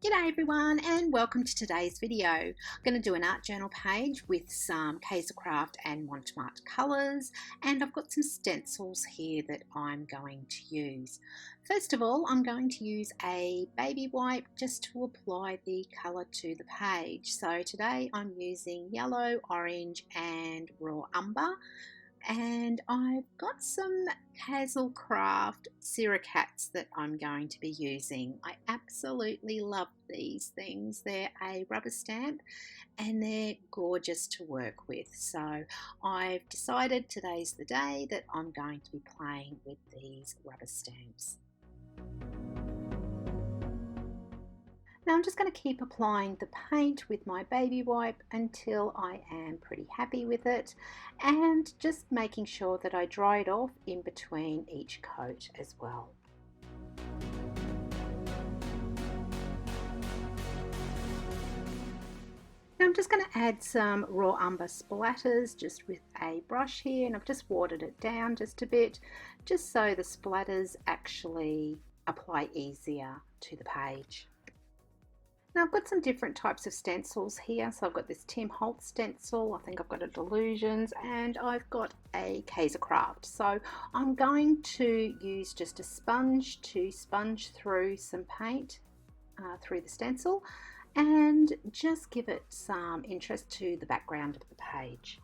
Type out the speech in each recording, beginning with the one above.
G'day everyone and welcome to today's video. I'm going to do an art journal page with some KatzelKraft and Montmartre colours, and I've got some stencils here that I'm going to use. First of all, I'm going to use a baby wipe just to apply the colour to the page. So today I'm using yellow, orange and raw umber. And I've got some KatzelKraft Suricates that I'm going to be using. I absolutely love these things. They're a rubber stamp and they're gorgeous to work with. So I've decided today's the day that I'm going to be playing with these rubber stamps. Now I'm just going to keep applying the paint with my baby wipe until I am pretty happy with it, and just making sure that I dry it off in between each coat as well. Now I'm just going to add some raw umber splatters just with a brush here, and I've just watered it down just a bit just so the splatters actually apply easier to the page. Now I've got some different types of stencils here. So I've got this Tim Holtz stencil, I think I've got a Delusions, and I've got a KatzelKraft. So I'm going to use just a sponge to sponge through some paint through the stencil and just give it some interest to the background of the page.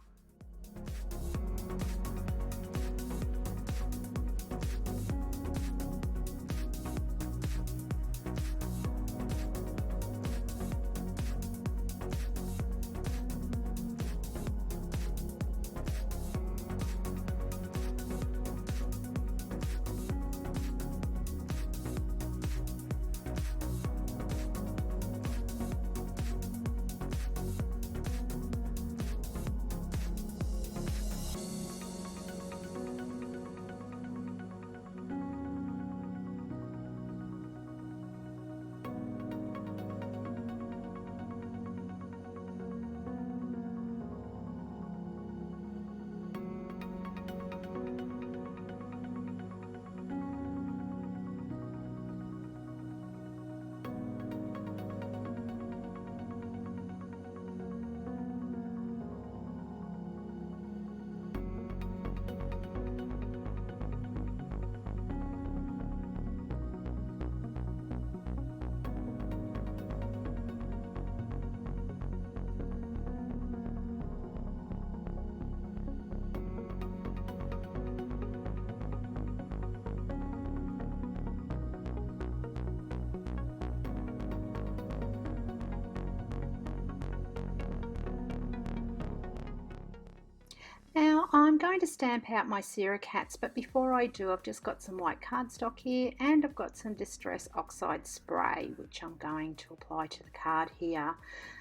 Now I'm going to stamp out my Suricates, but before I do, I've just got some white cardstock here and I've got some Distress Oxide spray which I'm going to apply to the card here.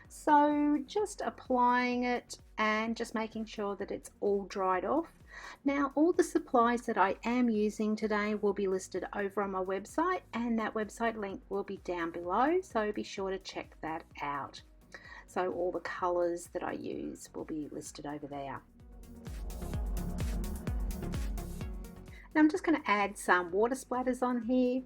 So just applying it and just making sure that it's all dried off. Now all the supplies that I am using today will be listed over on my website, and that website link will be down below, so be sure to check that out. So all the colours that I use will be listed over there. Now I'm just going to add some water splatters on here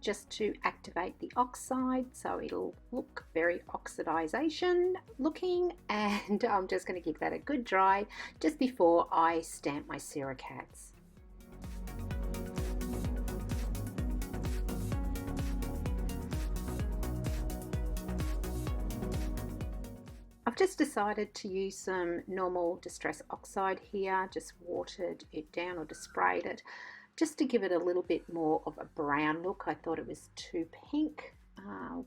just to activate the oxide, so it'll look very oxidization looking, and I'm just going to give that a good dry just before I stamp my Suricates. I've just decided to use some normal Distress Oxide here, just watered it down or just sprayed it, just to give it a little bit more of a brown look. I thought it was too pink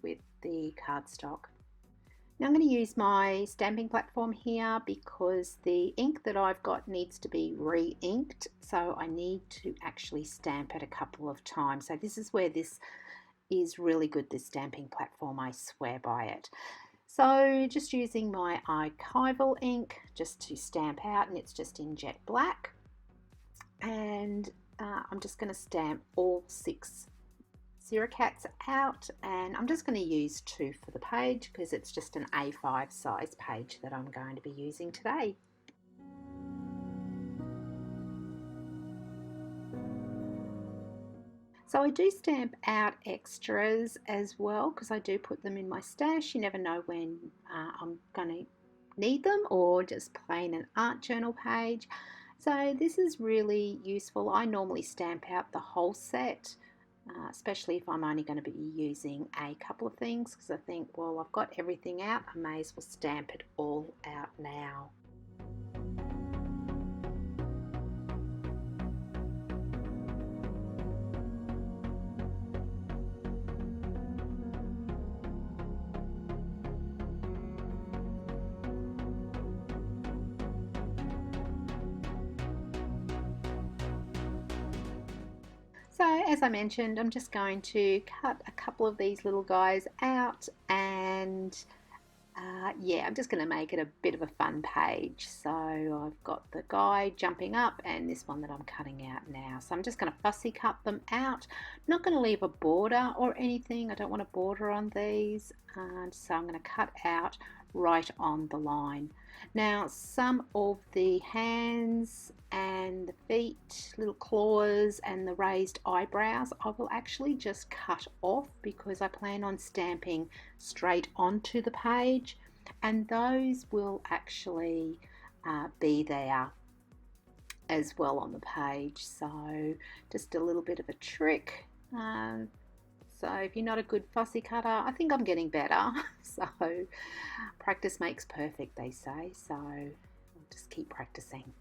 with the cardstock. Now I'm going to use my stamping platform here because the ink that I've got needs to be re-inked, so I need to actually stamp it a couple of times. So this is where this is really good, this stamping platform, I swear by it. So just using my archival ink just to stamp out, and it's just in jet black, and I'm just going to stamp all 6 Suricates out, and I'm just going to use 2 for the page because it's just an A5 size page that I'm going to be using today. So I do stamp out extras as well because I do put them in my stash. You never know when I'm going to need them, or just plain an art journal page. So this is really useful. I normally stamp out the whole set, especially if I'm only going to be using a couple of things, because I think, well, I've got everything out, I may as well stamp it all out now. So as I mentioned, I'm just going to cut a couple of these little guys out, and yeah, I'm just going to make it a bit of a fun page. So I've got the guy jumping up and this one that I'm cutting out now. So I'm just going to fussy cut them out. Not going to leave a border or anything. I don't want a border on these. So I'm going to cut out right on the line. Now some of the hands and the feet, little claws and the raised eyebrows, I will actually just cut off because I plan on stamping straight onto the page, and those will actually be there as well on the page. So just a little bit of a trick. So if you're not a good fussy cutter, I think I'm getting better. So practice makes perfect, they say. So I'll just keep practicing.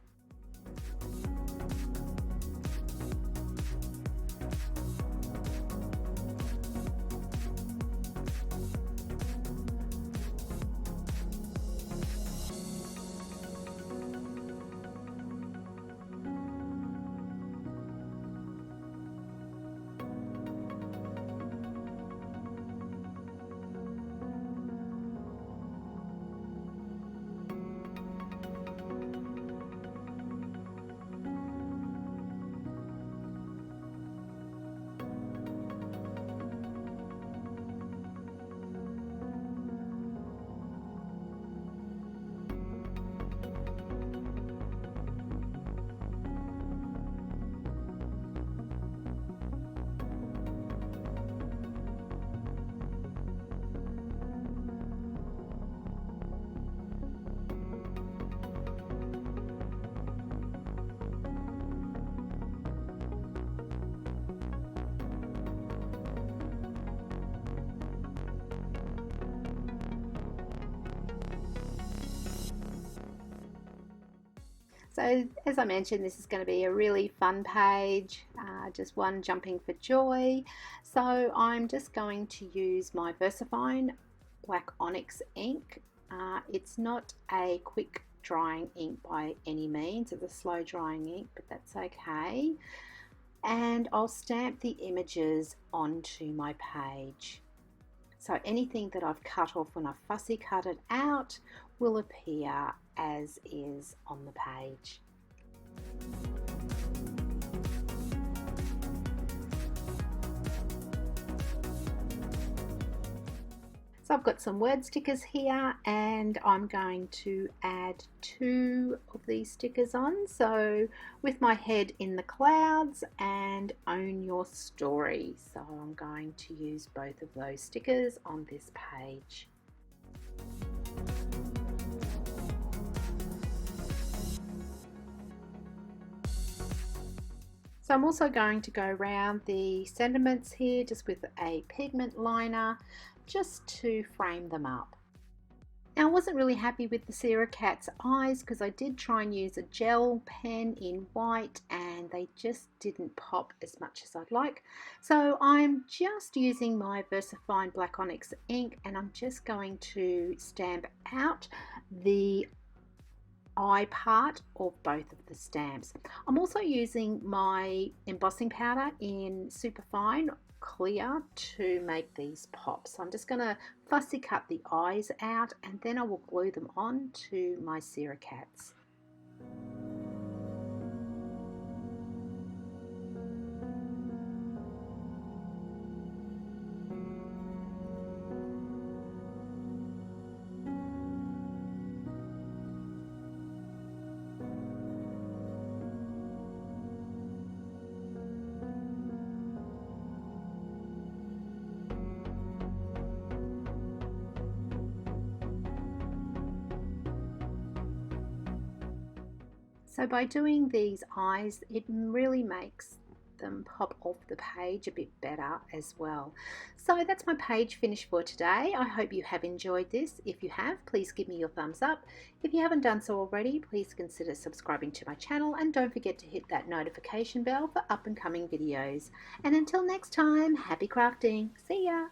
So as I mentioned, this is going to be a really fun page, just one jumping for joy. So I'm just going to use my VersaFine Black Onyx ink. It's not a quick drying ink by any means, it's a slow drying ink, but that's okay. And I'll stamp the images onto my page. So anything that I've cut off when I fussy cut it out will appear as is on the page. So I've got some word stickers here, and I'm going to add 2 of these stickers on. So with my head in the clouds and own your story. So I'm going to use both of those stickers on this page. So I'm also going to go around the sentiments here just with a pigment liner, just to frame them up. Now I wasn't really happy with the Suricates eyes because I did try and use a gel pen in white and they just didn't pop as much as I'd like. So I'm just using my VersaFine Black Onyx ink, and I'm just going to stamp out the eye part of both of the stamps. I'm also using my embossing powder in Superfine Clear to make these pop. So I'm just going to fussy cut the eyes out, and then I will glue them on to my Suricates. So by doing these eyes, it really makes them pop off the page a bit better as well. So that's my page finished for today. I hope you have enjoyed this. If you have, please give me your thumbs up. If you haven't done so already, please consider subscribing to my channel, and don't forget to hit that notification bell for up and coming videos. And until next time, happy crafting. See ya!